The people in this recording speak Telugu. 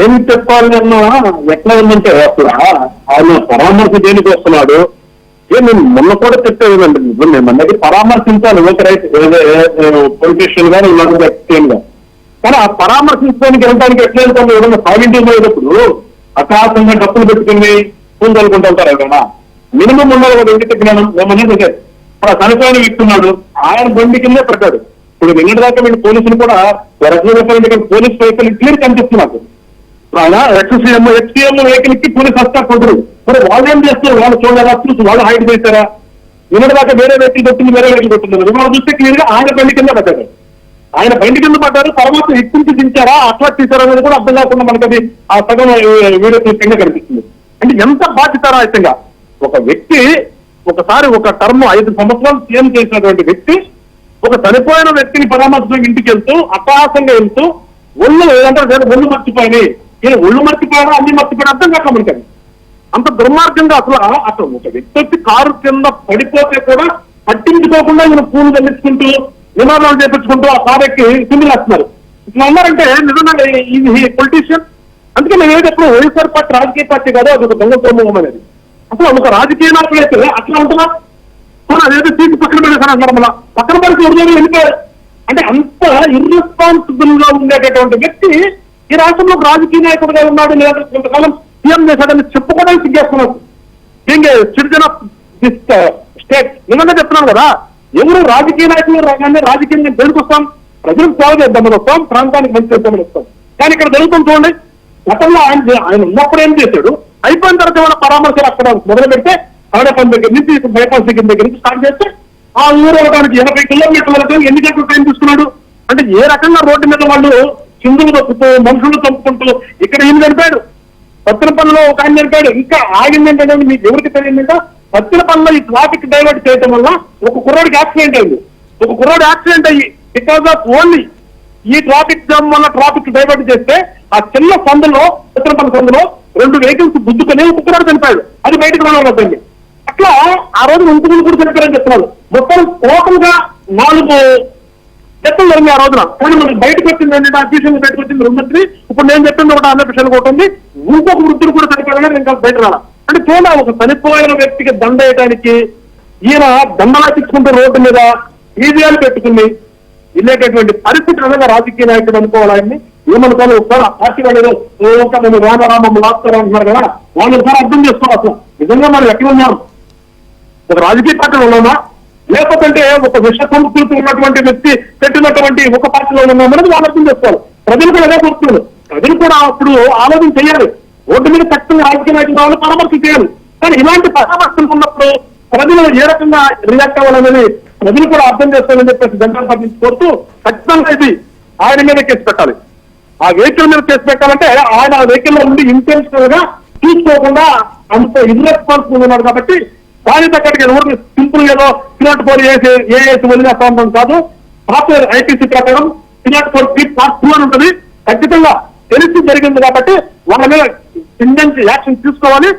ఏం చెప్పాలి అన్నా ఎట్లా ఉందంటే అసలు ఆయన పరామర్శ దేనికి వస్తున్నాడు. నేను మొన్న కూడా చెప్పేదండి, మేము అన్నది పరామర్శించాలి ఒక రైట్ పొలిటీషియన్ గా ఇలాంటి వ్యక్తిగా, కానీ ఆ పరామర్శించడానికి వెళ్ళడానికి ఎట్లా వెళ్తాము? ఏదైనా సాగింటింగ్ పోయేటప్పుడు అకాశంగా డబ్బులు పెట్టుకుని పూలు తలుకుంటూ వెళ్తారు ఎవరైనా. మినిమం ఉండాలి కదా ఇంటి జ్ఞానం. మేమనేది అదే, అక్కడ చనిపోయిన వ్యక్తి ఉన్నాడు, ఆయన బండి కిందే పెట్టాడు. ఇప్పుడు నిన్నటి దాకా వీళ్ళు పోలీసులు కూడా పోలీస్ వెహికల్ క్లియర్ కనిపిస్తున్నారు. ఆయన ఎక్స్సీఎం వెహికల్ కి పోలీసు హస్తా కొట్టరు. మరి వాళ్ళు ఏం చేస్తారు? వాళ్ళు చూడాలా, చూసి వాళ్ళు హైడ్ చేశారా? నిన్నటి దాకా వేరే వెహికల్ కొట్టింది, వేరే వెహికల్ కొట్టింది. విమానం చూస్తే క్లియర్ గా ఆయన బండి కింద పడ్డారు. ఆయన బండి కింద పడ్డారు, తర్వాత ఎక్కించి దించారా, అట్లా తీసారా అనేది కూడా అర్థం కాకుండా మనకి అది ఆ సగం వీడియో కింద కనిపిస్తుంది. అంటే ఎంత బాధ్యతారాహితంగా ఒక వ్యక్తి ఒకసారి ఒక టర్మ్ 5 సంవత్సరాలు సీఎం చేసినటువంటి వ్యక్తి ఒక చనిపోయిన వ్యక్తిని పరామర్శించడానికి ఇంటికి వెళ్తూ అట్టహాసంగా వెళ్తూ ఒళ్ళు ఏదంటే ఒళ్ళు మర్చిపోయినాయి, ఈయన ఒళ్ళు మర్చిపోయారా అన్ని మర్చిపోయినా అర్థం కాక మనకి. అంత దుర్మార్గంగా అసలు ఒక వ్యక్తి వచ్చి కారు కింద పడిపోతే కూడా పట్టించుకోకుండా ఈయన పూలు తగ్గించుకుంటూ నినాదాలు చేపించుకుంటూ ఆ కారు ఎక్కి సింగిల్ వేస్తున్నారు. ఇట్లా ఉన్నారంటే నిజంగా ఇది పొలిటీషియన్. అందుకే నేను ఏదప్పుడు వైఎస్ఆర్ పార్టీ రాజకీయ పార్టీ కాదు, అది ఒక దొంగ సమూహం అనేది. అసలు ఒక రాజకీయ నాయకులు అయితే అట్లా ఉంటుందా? అదేదో సీటు పక్కన పెట్టేసారు అంటారు, మళ్ళీ పక్కన పడితే ఉద్యోగం వెళ్ళిపోయారు. అంటే అంత ఇర్రెస్పాన్సిబుల్ గా ఉండేటటువంటి వ్యక్తి ఈ రాష్ట్రంలో రాజకీయ నాయకుడుగా ఉన్నాడు, లేదా కొంతకాలం సీఎం చేశాడని చెప్పుకోవడానికి సిగ్గేస్తున్నారు. Being citizen of this state. నిజంగా చెప్తున్నాను కదా, ఎవరు రాజకీయ నాయకులు రాగానే రాజకీయంగా దేనికి వస్తాం? ప్రజలకు సేవ చేద్దామని వస్తాం, ప్రాంతానికి మంచి చేద్దామని వస్తాం. కానీ ఇక్కడ జరుగుతుంది చూడండి, గతంలో ఆయన ఉన్నప్పుడు ఏం చేశాడు, అయిపోయిన తర్వాత ఏమైనా పరామర్శలు అక్కడ మొదలు పెడితే ఆడపల్లి దగ్గర నుంచి బైపాస్ దగ్గర నుంచి స్టార్ట్ చేస్తే ఆ ఊరు అవడానికి 80 కిలోమీటర్ల ఎన్ని గంటలు టైం తీసుకున్నాడు. అంటే ఏ రకంగా రోడ్డు మీద వాళ్ళు చిందులు తప్పుతూ మనుషులు చంపుకుంటూ ఇక్కడ ఏం చనిపోయాడు, పత్తినపల్లిలో ఒక ఆయన చనిపోయాడు. ఇంకా ఆగిందంటే మీకు ఎవరికి తెలియదంటే పత్తినపల్లిలో ఈ ట్రాఫిక్ డైవర్ట్ చేయడం వల్ల ఒక కుర్రాడికి యాక్సిడెంట్ అయింది. ఒక కుర్రాడు యాక్సిడెంట్ అయ్యి బికాస్ ఆఫ్ ఓన్లీ ఈ ట్రాఫిక్ జామ్ వల్ల ట్రాఫిక్ డైవర్ట్ చేస్తే ఆ చిన్న సందులో పత్తినపల్లి సందులో 2 వెహికల్స్ గుద్దుకొని ఒక కుర్రాడు చనిపోయాడు. అది బయటకు రావద్దండి. అట్లా ఆ రోజు ఇంటికి కూడా చనిపోయారని చెప్తున్నారు. మొత్తం టోటల్ గా 4 డెత్తులు జరిగింది ఆ రోజున. కానీ మనకి బయటకు వచ్చింది ఏంటంటే అఫీషియల్ బయటకు వచ్చింది 2 మంత్రి. ఇప్పుడు నేను చెప్పింది ఒకటి 100% ఒకటి ఉంది, ఇంకొక వృద్ధులు కూడా చనిపోయారని ఇంకా బయట రాలా. అంటే చూడ ఒక చనిపోయిన వ్యక్తికి దండ వేయడానికి ఈయన దండలా తెచ్చుకుంటే రోడ్డు మీద ఈజీఆలు పెట్టుకుని వెళ్ళేటటువంటి పరిస్థితి అనగా రాజకీయ నాయకుడు అనుకోవాలని ఏమనుకోవాలి. ఒకసారి ఆ పార్టీ వాళ్ళు మేము రామరామం లాస్తారు అంటున్నారు కదా, వాళ్ళు ఒకసారి అర్థం చేసుకోవాలి. అసలు నిజంగా మనం ఎక్కడ ఉన్నాం? ఒక రాజకీయ పార్టీలో ఉన్నామా, లేకపోతే ఒక విష సంస్కృతి ఉన్నటువంటి వ్యక్తి పెట్టినటువంటి ఒక పార్టీలో ఉన్నామనేది వాళ్ళు అర్థం చేసుకోవాలి. ప్రజలు కూడా అదే కోరుతున్నారు. ప్రజలు కూడా అప్పుడు ఆలోచన చేయాలి. రోడ్డు మీద ఖచ్చితంగా రాజకీయ నాయకులు కావాలి, పరామర్శ చేయాలి. కానీ ఇలాంటి పరామర్శలు ఉన్నప్పుడు ప్రజలు ఏ రకంగా రియాక్ట్ అవ్వాలనేది ప్రజలు కూడా అర్థం చేసుకోవాలని చెప్పేసి జనతా పార్టీ కోరుతూ ఖచ్చితంగా ఇది ఆయన మీద కేసు పెట్టాలి. ఆ వెహికల్ మీద కేసు పెట్టాలంటే ఆయన ఆ వెహికల్ లో ఉండి ఇంటెన్షనల్ గా తీసుకోకుండా అంత ఇర్రెస్పాన్సిబుల్ ఉన్నాడు. కాబట్టి దాని తగ్గట్టుగా ఎవరు సింపుల్ ఏదో పిలాట్ 4 ఏఏసి వదిలేస్తా ఉంటాం కాదు. సాఫ్ట్వేర్ ఐటీసీ ప్రకారం పిలాట్ 4 పార్ట్ 2 అని ఉంటుంది. ఖచ్చితంగా తెలిసి జరిగింది కాబట్టి వాళ్ళ మీద ఇంటెన్స్ యాక్షన్ తీసుకోవాలి.